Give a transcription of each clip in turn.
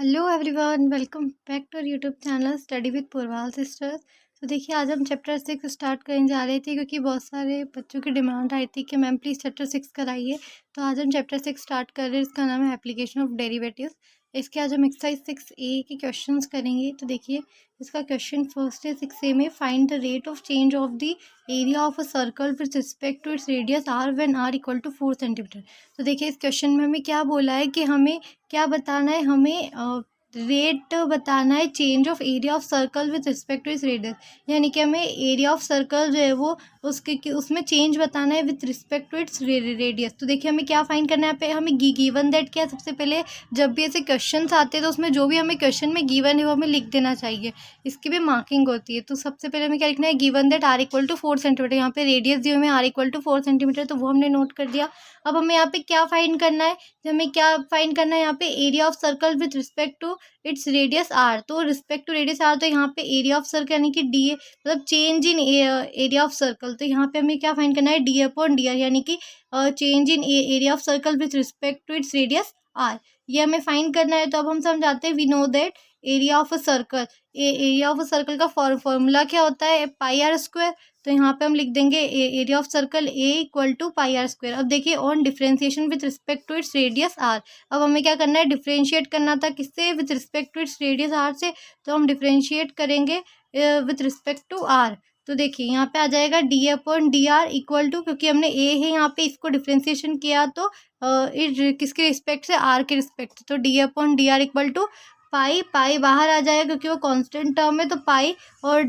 Hello everyone, welcome back to YouTube channel study with Purwal sisters. तो देखिए, आज हम चैप्टर 6 स्टार्ट करने जा रहे थे क्योंकि बहुत सारे बच्चों की डिमांड आई थी कि मैम प्लीज़ चैप्टर 6 कराइए। तो आज हम चैप्टर 6 स्टार्ट कर रहे हैं। इसका नाम है एप्लीकेशन ऑफ डेरिवेटिव्स। इसके आज हम एक्सरसाइज 6A के क्वेश्चंस करेंगे। तो देखिए, इसका क्वेश्चन फर्स्ट है 6A में, find the rate of change of the area of a circle with respect to its radius r when are equal to 4 centimetre. तो देखिए, इस क्वेश्चन में हमें क्या बोला है कि हमें क्या बताना है, हमें रेट बताना है change of area of circle with respect to इस रेडियस। यानी कि हमें एरिया ऑफ सर्कल जो है वो उसमें चेंज बताना है with respect to its radius. तो देखिए, हमें क्या फाइंड करना है। पे हमें गिवन दैट क्या, सबसे पहले जब भी ऐसे क्वेश्चन आते हैं तो उसमें जो भी हमें क्वेश्चन में गिवन है वो हमें लिख देना चाहिए। इसकी भी मार्किंग होती है। तो सबसे पहले हमें क्या लिखना है, given that r equal to 4 centimetre. यहाँ पे रेडियस दिए हमें आर इक्वल टू 4 सेंटीमीटर, तो वो हमने नोट कर दिया। अब हमें यहाँ पे क्या फाइंड करना है, हमें क्या फाइंड करना है यहाँ पे, area of circle with respect to its radius r. तो रिस्पेक्ट टू रेडियस आर, तो यहाँ पे एरिया ऑफ सर्कल यानी कि डी, मतलब change in area of circle. तो यहाँ पे हमें क्या फाइंड करना है, डी अपॉन डी आर, यानी कि change in area of circle with respect to its radius r, ये हमें फाइंड करना है। तो अब हम समझाते हैं, we know that area of a circle, area of a circle का फॉर्मूला क्या होता है, पाई आर स्क्वायर। तो यहाँ पे हम लिख देंगे area of circle A equal to pi are square. अब देखिए, on differentiation with respect to its radius r, अब हमें क्या करना है, डिफरेंशिएट करना था किससे, with respect to its radius r से। तो हम डिफरेंशिएट करेंगे विथ रिस्पेक्ट टू आर। तो देखिए, यहाँ पे आ जाएगा d upon D R equal to, क्योंकि हमने ए है यहाँ पे, इसको डिफरेंशिएशन किया तो किसके रिस्पेक्ट से, आर के रिस्पेक्ट से। तो D upon D R equal to pi, pi बाहर आ जाएगा क्योंकि वो कांस्टेंट टर्म है। तो पाई और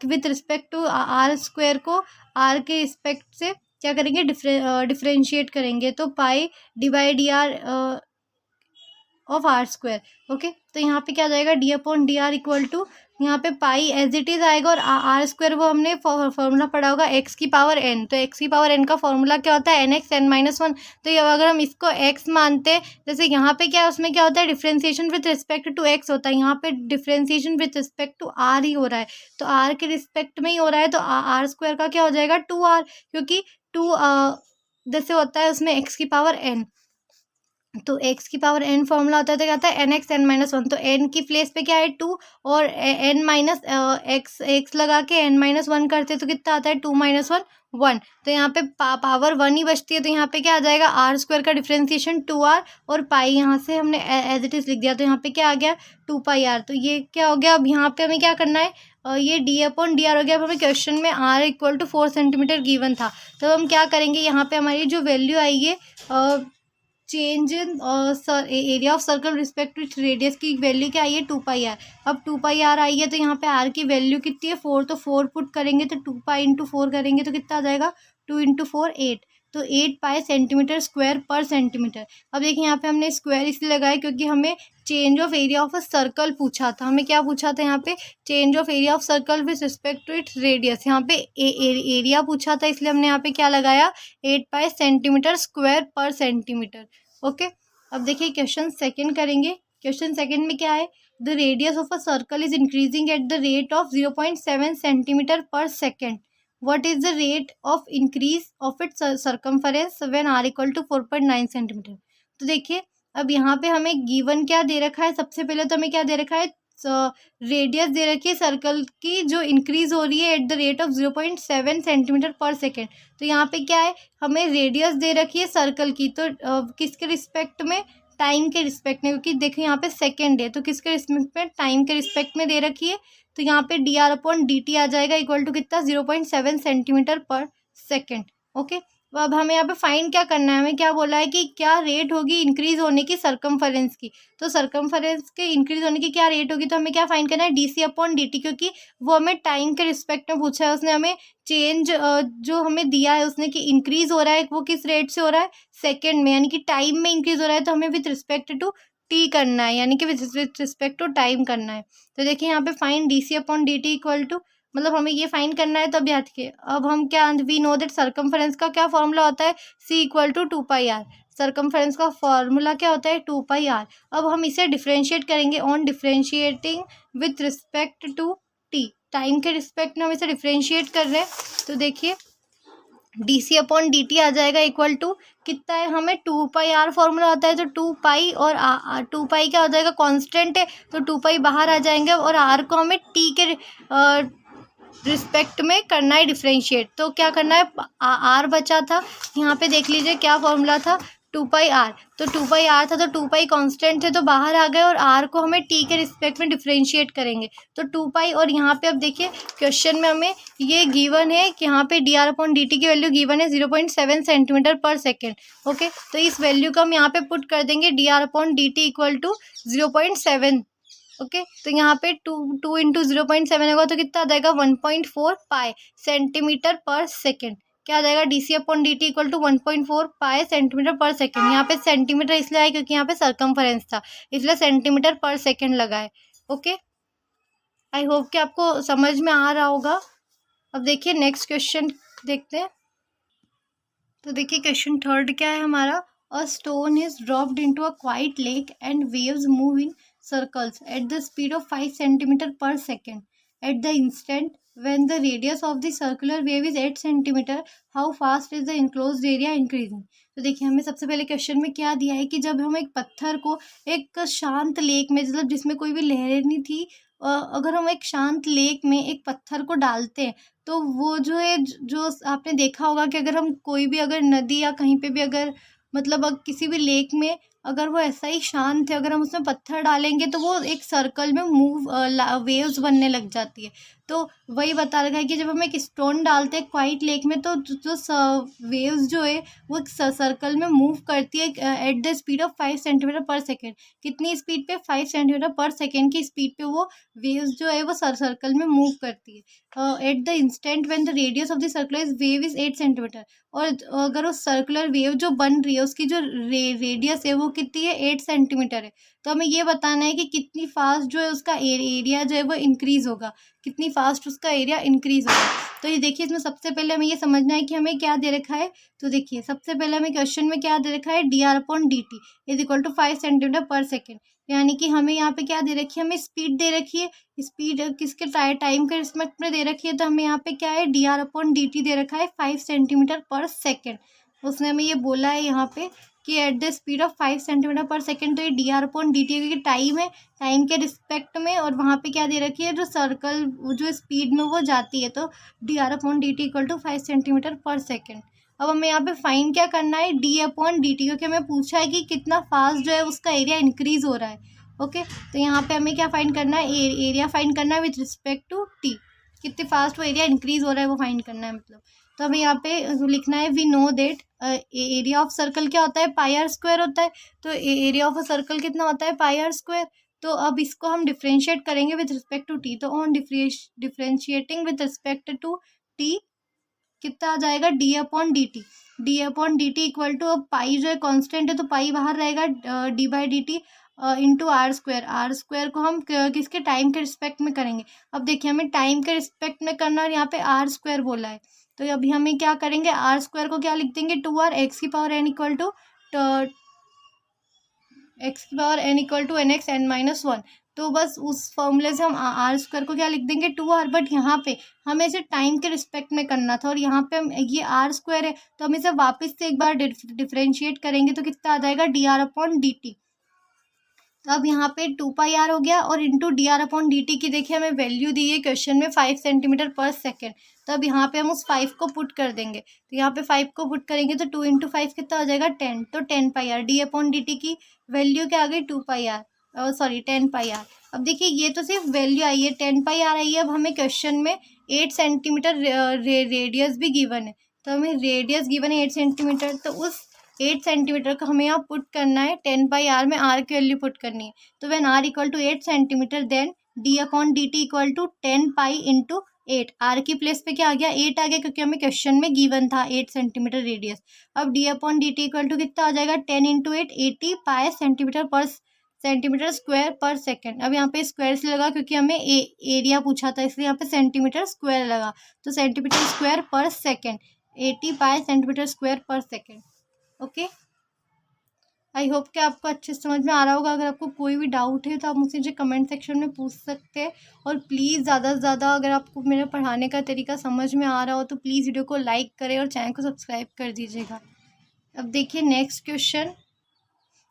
with respect to r square को आर के रिस्पेक्ट से क्या करेंगे, डिफरेंशिएट करेंगे। तो pi divide d r of r square. Okay, तो यहाँ पे क्या आ जाएगा, d upon D R equal to, यहाँ पे पाई एज इट इज आएगा और आर स्क्वायर वो हमने फॉर्मूला पढ़ा होगा एक्स की पावर एन। तो एक्स की पावर एन का फॉर्मूला क्या होता है, n x N minus one. तो ये अगर हम इसको एक्स मानते हैं, जैसे यहाँ पे क्या है, उसमें क्या होता है, differentiation with respect to X होता है, यहाँ पे differentiation with respect to R ही हो रहा है। तो आर के रिस्पेक्ट में ही हो रहा है, तो आर स्क्वायर का क्या हो जाएगा, टू आर, क्योंकि टू जैसे होता है उसमें एक्स की पावर एन। तो एक्स की पावर एन फॉर्मूला होता है, तो क्या आता है, n x N minus one. तो एन की प्लेस पे क्या है, टू, और एन माइनस एक्स लगा के एन माइनस वन करते तो कितना आता है, टू माइनस वन, वन। तो यहाँ पे पावर वन ही बचती है। तो यहाँ पे क्या आ जाएगा, आर स्क्वायर का डिफरेंशिएशन टू आर, और पाई यहाँ से हमने एज इट इज लिख दिया। तो यहाँ पे क्या आ गया, टू पाई आर। तो ये क्या हो गया, अब यहाँ पे हमें क्या करना है, ये डी अपॉन डी आर हो गया। अब हमें क्वेश्चन में r equal to 4 centimetre given था, तो हम क्या करेंगे, यहाँ पे हमारी जो वैल्यू आएगी change in area of circle respect to radius की वैल्यू क्या आई है, टू पाई आर। अब टू पाई आर आई है, तो यहाँ पे आर की वैल्यू कितनी है, 4। तो 4 पुट करेंगे, तो 2 पाई इंटू 4 करेंगे तो कितना आ जाएगा, 2 इंटू 4 8। तो 8 pi centimetre square per centimetre. अब देखिए, यहाँ पे हमने स्क्वायर इसलिए लगाया क्योंकि हमें change of area of a circle पूछा था। हमें क्या पूछा था, यहाँ पे change of area of circle with respect to its radius. यहाँ पे एरिया पूछा था, इसलिए हमने यहाँ पे क्या लगाया, 8 pi centimetre square per centimetre. Okay, अब देखिए क्वेश्चन सेकंड करेंगे। क्वेश्चन सेकंड में क्या है, the radius of a circle is increasing at the rate of 0.7 centimetre per second. What is the rate of increase of its circumference when are equal to 4.9 centimetre. तो देखिए, अब यहाँ पे हमें गिवन क्या दे रखा है, सबसे पहले तो हमें क्या दे रखा है, रेडियस दे रखी है सर्कल की जो इंक्रीज हो रही है eight the rate of 0.7 centimetre per second. तो यहाँ पे क्या है, हमें रेडियस दे रखी है सर्कल की, तो किसके रिस्पेक्ट में, टाइम के रिस्पेक्ट में, क्योंकि देखो यहाँ पे सेकेंड है, तो किसके रिस्पेक्ट में, टाइम के रिस्पेक्ट में दे रखी है। तो यहाँ पे D R upon D T आ जाएगा इक्वल टू कितना, 0.7 सेंटीमीटर पर सेकेंड। ओके, तो अब हमें यहाँ पे फाइंड क्या करना है, हमें क्या बोला है कि क्या रेट होगी इंक्रीज होने की सर्कमफरेंस की। तो सर्कमफरेंस के इंक्रीज होने की क्या रेट होगी, तो हमें क्या फाइंड करना है, d c upon D t, क्योंकि वो हमें टाइम के रिस्पेक्ट में पूछा है। उसने हमें चेंज जो हमें दिया है उसने, कि इंक्रीज हो रहा है, वो किस रेट से हो रहा है, सेकेंड में, यानी कि टाइम में इंक्रीज हो रहा है। तो हमें विथ रिस्पेक्ट टू टी करना है, यानी कि विथ रिस्पेक्ट टू टाइम करना है। तो देखिए, यहाँ पे find d c upon D t equal to, मतलब हमें ये फाइंड करना है। तब याद के अब हम क्या, वी नो दैट सर्कमफरेंस का क्या फॉर्मूला होता है, C equal to 2 pi R. Circumference का फॉर्मूला क्या होता है, 2 पाई आर। अब हम इसे डिफरेंशिएट करेंगे on differentiating with respect to t, time के रिस्पेक्ट में हम इसे डिफरेंशिएट कर रहे हैं। तो देखिए, DC अपॉन dt आ जाएगा इक्वल टू कितना है, हमें 2πr फॉर्मूला होता है, तो 2π और 2π क्या हो जाएगा, कांस्टेंट है, तो 2π बाहर आ जाएंगे और r को हमें t के रिस्पेक्ट में करना है डिफ्रेंशिएट। तो क्या करना है, r बचा था, यहाँ पे देख लीजिए क्या फॉर्मूला था, 2πr, तो 2πr था, तो 2π कांस्टेंट थे तो बाहर आ गए और r को हमें t के रिस्पेक्ट में डिफ्रेंशिएट करेंगे, तो 2π। और यहाँ पे अब देखिए क्वेश्चन में हमें ये गिवन है कि यहाँ पे dr अपॉन dt की वैल्यू गिवन है 0.7 सेंटीमीटर पर सेकेंड। ओके, तो इस वैल्यू को हम यहाँ पे पुट कर देंगे, dr upon dt equal to 0.7। Okay, तो यहाँ पे 2 इंटू 0.7 होगा तो कितना आ जाएगा 1.4 पाई सेंटीमीटर पर सेकेंड। क्या आ जाएगा, DC upon dt equal to 1.4 pi centimetre per second. यहाँ पे सेंटीमीटर इसलिए आया क्योंकि यहाँ पे सर्कमफरेंस था, इसलिए सेंटीमीटर पर सेकेंड लगा है। ओके, आई होप कि आपको समझ में आ रहा होगा। अब देखिए नेक्स्ट क्वेश्चन देखते हैं। तो देखिए क्वेश्चन थर्ड क्या है हमारा, a stone is dropped into a quite lake and waves move in circles at the speed of 5 centimeter per second. At the instant when the radius of the circular wave is 8 centimeter, how fast is the enclosed area increasing? तो देखिए हमें सबसे पहले question में क्या दिया है कि जब हम एक पत्थर को एक शांत लेक में, मतलब जिसमें कोई भी लहरें नहीं थी, अगर हम एक शांत लेक में एक पत्थर को डालते हैं तो वो जो है, जो आपने देखा होगा कि अगर हम कोई भी अगर नदी या कहीं पे भी अगर मतलब किसी भी लेक में अगर वो ऐसा ही शांत है, अगर हम उसमें पत्थर डालेंगे तो वो एक सर्कल में वेव्स बनने लग जाती है। तो वही बता रखा है कि जब हम एक स्टोन डालते हैं क्वाइट लेक में तो जो वेव्स जो है वो एक सर्कल में मूव करती है at the speed of 5 centimetre per second. कितनी स्पीड पे, 5 सेंटीमीटर पर सेकेंड की स्पीड पे वो वेव्स जो है वो सर्कल में मूव करती है। At the instant when the radius of the circular wave is 8 centimetre. और अगर वो सर्कुलर वेव जो बन रही है उसकी जो रेडियस है वो कितनी है, 8 सेंटीमीटर है। तो हमें ये बताना है कि कितनी फास्ट जो है उसका एरिया जो है वो इंक्रीज होगा, कितनी फास्ट उसका एरिया इंक्रीज होगा। तो ये देखिए इसमें सबसे पहले हमें ये समझना है कि हमें क्या दे रखा है। तो देखिए सबसे पहले हमें क्वेश्चन में क्या दे रखा है, dr upon dt is equal to 5 centimetre per second. यानी कि हमें यहाँ पे क्या दे रखी है, हमें स्पीड दे रखी है, स्पीड किसके टाइम के रिस्पेक्ट में दे रखी है, तो हमें यहाँ पे क्या है, dr अपॉन dt दे रखा है 5 सेंटीमीटर पर सेकेंड। उसने हमें ये बोला है यहाँ पे कि at the speed of 5 centimetre per second. तो ये dr अपॉन dt क्योंकि टाइम है, टाइम के रिस्पेक्ट में, और वहाँ पे क्या दे रखी है, जो सर्कल जो स्पीड में वो जाती है, तो dr upon dt equal to 5 centimetre per second. अब हमें यहाँ पे फाइन क्या करना है, d अपॉन dt, क्योंकि हमें पूछा है कि कितना फास्ट जो है उसका एरिया इंक्रीज हो रहा है। ओके, तो यहाँ पे हमें क्या फाइंड करना है, एरिया फाइंड करना है विथ रिस्पेक्ट टू t, कितने फास्ट वो एरिया इंक्रीज हो रहा है वो फाइंड करना है मतलब। तो हमें यहाँ पे लिखना है, we know that area of circle क्या होता है, पाई आर स्क्वायर होता है। तो एरिया ऑफ अ सर्कल कितना होता है, पाई आर स्क्वायर। तो अब इसको हम डिफ्रेंशिएट करेंगे विथ रिस्पेक्ट टू टी। तो on differentiating with respect to t कितना आ जाएगा, d upon D t. D upon D t equal to, अब पाई जो है कांस्टेंट है तो पाई बाहर रहेगा, d by d t into r square. R square को हम किसके, टाइम के रिस्पेक्ट में करेंगे। अब देखिए हमें टाइम के रिस्पेक्ट में करना और यहाँ पे आर स्क्वायर बोला है, तो अभी हमें क्या करेंगे, आर स्क्वायर को क्या लिख देंगे, 2r एक्स की power N equal to X की power N equal to N x N minus 1। तो बस उस फॉर्मूले से हम आर स्क्वायर को क्या लिख देंगे, 2r। बट यहाँ पे हमें इसे टाइम के रिस्पेक्ट में करना था और यहाँ पे हम ये आर स्क्वायर है तो हम इसे वापस से एक बार डिफ्रेंशिएट करेंगे तो कितना आ जाएगा, dr अपॉन dt। तो अब यहाँ पे 2πr हो गया और इंटू dr अपॉन dt की देखिए हमें वैल्यू दी है क्वेश्चन में 5 सेंटीमीटर पर सेकेंड। तो अब यहाँ पे हम उस 5 को पुट कर देंगे, तो यहाँ पे 5 को पुट करेंगे तो 2 इंटू 5 कितना हो जाएगा, 10। तो 10πr, डी अपॉन dt की वैल्यू क्या आ गई, 2πr, सॉरी 10πr। अब देखिए ये तो सिर्फ वैल्यू आई है, 10πr आई है। अब हमें क्वेश्चन में 8 सेंटीमीटर रेडियस भी गिवन है, तो हमें रेडियस गिवन है 8 सेंटीमीटर, तो उस 8 सेंटीमीटर का हमें यहाँ पुट करना है, 10πr में r की वैल्यू पुट करनी है। तो when r equal to 8 centimetre then d upon dt equal to 10π into 8। r की प्लेस पे क्या आ गया, 8 आ गया क्योंकि हमें क्वेश्चन में गिवन था 8 सेंटीमीटर रेडियस। अब d upon dt equal to कितना आ जाएगा, 10 into 8, 80 pi centimetre square per second. अब यहाँ पे स्क्वायर से लगा क्योंकि हमें एरिया पूछा था इसलिए यहाँ पे सेंटीमीटर स्क्वायर लगा, तो centimetre square per second, 80 pi centimetre square per second. Okay, I hope कि आपको अच्छे से समझ में आ रहा होगा। अगर आपको कोई भी डाउट है तो आप मुझसे जो कमेंट सेक्शन में पूछ सकते हैं। और प्लीज़ ज़्यादा से ज़्यादा अगर आपको मेरे पढ़ाने का तरीका समझ में आ रहा हो तो प्लीज़ वीडियो को लाइक करें और चैनल को सब्सक्राइब कर दीजिएगा। अब देखिए नेक्स्ट क्वेश्चन।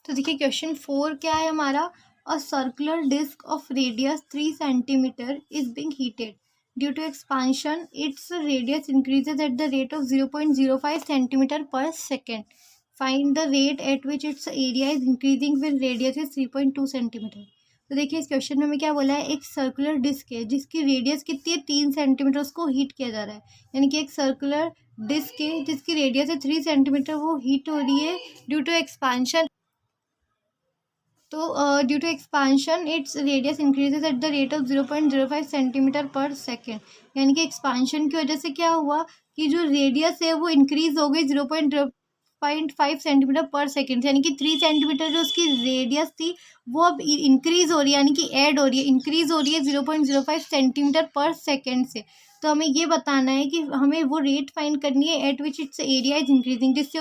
तो देखिए क्वेश्चन 4 क्या है हमारा। A circular disc of radius 3 centimetre is being heated due to expansion its radius increases at the rate of 0.05 centimetre per second. Find the rate at which its area is increasing with radius is 3.2 centimetre. तो देखिए इस question में हमें क्या बोला है, एक circular disc है जिसकी रेडियस कितनी है 3 सेंटीमीटर, उसको हीट किया जा रहा है। यानी कि एक सर्कुलर डिस्क है जिसकी रेडियस है 3 सेंटीमीटर, वो हीट हो रही है ड्यू टू एक्सपांशन। तो due to expansion its radius increases at the rate of 0.05 centimetre per second. यानी कि एक्सपांशन की वजह से क्या हुआ कि जो रेडियस है वो इंक्रीज हो गई 0.05 सेंटीमीटर पर सेकेंड। यानी कि 3 सेंटीमीटर जो उसकी रेडियस थी वो अब इंक्रीज हो रही है, यानी कि ऐड हो रही है, इंक्रीज हो रही है 0.05 सेंटीमीटर पर सेकेंड से। तो हमें ये बताना है कि हमें वो रेट फाइंड करनी है eight which its area is increasing, जिससे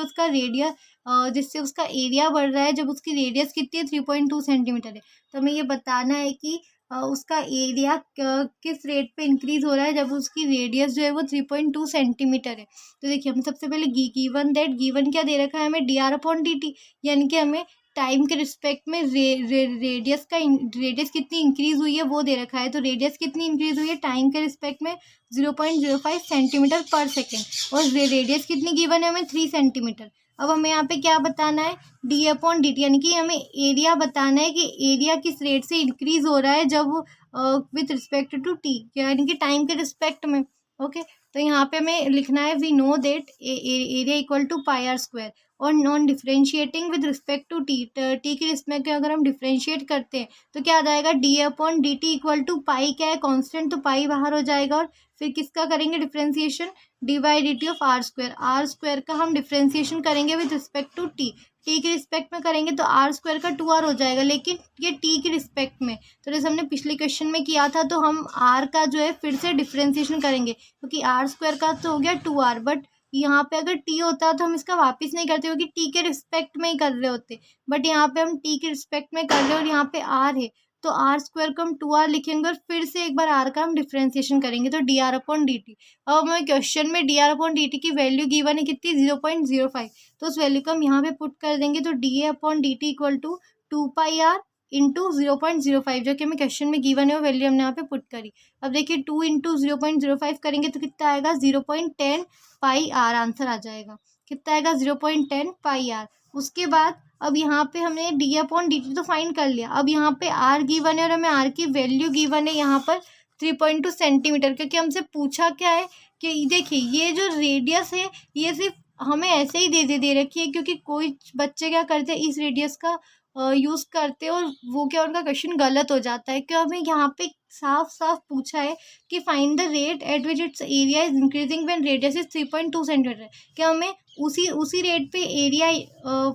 उसका एरिया बढ़ रहा है जब उसकी रेडियस कितनी है 3.2 सेंटीमीटर है। तो हमें ये बताना है कि उसका एरिया किस रेट पे इंक्रीज हो रहा है जब उसकी रेडियस जो है वो 3.2 सेंटीमीटर है। तो देखिए हम सबसे पहले गिवन क्या दे रखा है हमें, dr/dt, यानी कि हमें टाइम के रिस्पेक्ट में रेडियस कितनी इंक्रीज हुई है वो दे रखा है। तो रेडियस कितनी इंक्रीज हुई है टाइम के रिस्पेक्ट में 0.05 सेंटीमीटर पर सेकेंड, और रेडियस कितनी गिवन है हमें 3 सेंटीमीटर। अब हमें यहाँ पे क्या बताना है, d/dt, यानी कि हमें एरिया बताना है कि एरिया किस रेट से इंक्रीज हो रहा है जब विथ रिस्पेक्ट टू टी, यानी कि टाइम के रिस्पेक्ट में। ओके, तो यहाँ पे हमें लिखना है we know that area equal to pi are square, और non differentiating with respect to T, T के रिस्पेक्ट में अगर हम डिफ्रेंशिएट करते हैं तो क्या आ जाएगा, d/dt इक्वल टू पाई, क्या है कांस्टेंट, तो पाई बाहर हो जाएगा। और फिर किसका करेंगे differentiation, dy/dt of r square का हम डिफ्रेंसिएशन करेंगे विद रिस्पेक्ट टू टी के रिस्पेक्ट में करेंगे तो आर स्क्वायर का 2r हो जाएगा, लेकिन ये टी के रिस्पेक्ट में। तो जैसे हमने पिछले क्वेश्चन में किया था तो हम आर का जो है फिर से डिफ्रेंसिएशन करेंगे, क्योंकि आर स्क्वायर का तो हो गया 2r, बट यहाँ पे अगर टी होता तो हम इसका वापस नहीं करते क्योंकि टी के रिस्पेक्ट में ही कर रहे होते, बट यहाँ पे हम टी के रिस्पेक्ट में कर रहे हैं और यहाँ पे आर है तो आर स्क्वायर को हम 2r लिखेंगे और फिर से एक बार आर का हम डिफ्रेंसिएशन करेंगे तो dr/dt। अब हमें क्वेश्चन में dr/dt की वैल्यू गिवन है कितनी 0.05, तो उस वैल्यू को हम यहाँ पे पुट कर देंगे तो dA/dt equal to 2πr into 0.05, जो कि हमें क्वेश्चन में गिवन है वो वैल्यू हमने यहाँ पे पुट करी। अब देखिए 2 इंटू 0.05 करेंगे तो कितना आएगा 0.10 पाई आर, आंसर आ जाएगा कितना आएगा 0.10 पाई आर। उसके बाद अब यहाँ पे हमने dA/dt तो फाइंड कर लिया, अब यहाँ पे आर गिवन है और हमें आर की वैल्यू गिवन है यहाँ पर 3.2 सेंटीमीटर, क्योंकि हमसे पूछा क्या है कि देखिए ये जो रेडियस है ये सिर्फ हमें ऐसे ही दे रखी है, क्योंकि कोई बच्चे क्या करते हैं इस रेडियस का यूज़ करते हैं और वो क्या उनका क्वेश्चन गलत हो जाता है। क्यों, हमें यहाँ पे साफ साफ पूछा है कि find the rate at which its area is increasing when radius is 3.2 centimetre. क्या हमें उसी रेट पे एरिया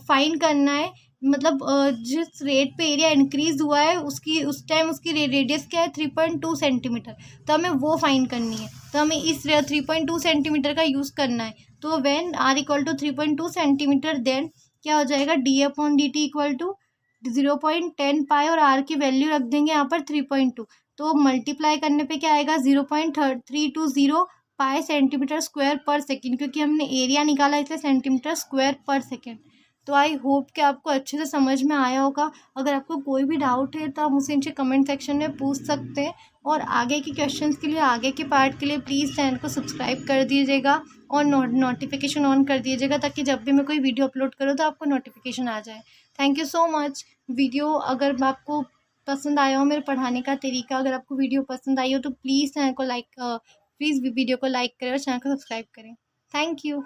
फाइंड करना है, मतलब जिस रेट पे एरिया इंक्रीज हुआ है उस टाइम उसकी रेडियस क्या है 3.2 सेंटीमीटर, तो हमें वो फाइंड करनी है। तो हमें इस 3.2 सेंटीमीटर का यूज़ करना है। तो when r equal to 3.2 centimetre then क्या हो जाएगा dA/dt इक्वल टू 0.10 पाई और r की वैल्यू रख देंगे यहाँ पर 3.2, तो मल्टीप्लाई करने पे क्या आएगा 0.320 पाई सेंटीमीटर स्क्वायर पर सेकेंड, क्योंकि हमने एरिया निकाला इसलिए सेंटीमीटर स्क्वायर पर सेकेंड। तो आई होप कि आपको अच्छे से समझ में आया होगा। अगर आपको कोई भी डाउट है तो आप मुझसे नीचे कमेंट सेक्शन में पूछ सकते हैं, और आगे के क्वेश्चंस के लिए, आगे के पार्ट के लिए प्लीज़ चैनल को सब्सक्राइब कर दीजिएगा और नोटिफिकेशन ऑन कर दीजिएगा, ताकि जब भी मैं कोई वीडियो अपलोड करूँ तो आपको नोटिफिकेशन आ जाए। Thank you so much. Video अगर आपको पसंद आया हो, मेरे पढ़ाने का तरीका अगर आपको वीडियो पसंद आई हो तो प्लीज़ वीडियो को लाइक करें और चैनल को सब्सक्राइब करें। Thank you.